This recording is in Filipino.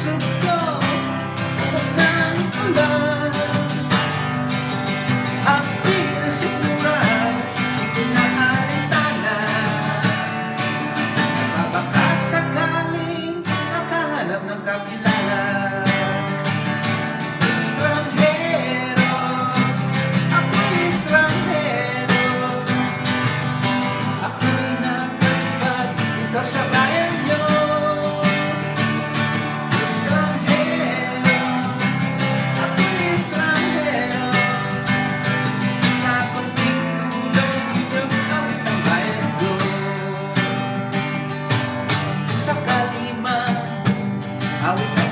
puso ko, tapos ng ulan. Ako'y nasiguran, pinaalintana, baka sakaling makahanap ng kakilala. Estranghero, ako'y estranghero, ako'y napadpad dito sa bayan nyo. Estranghero, ako'y estranghero, sa kunting tulong inyong awit ang bayad ko. Sa kalima, awit ang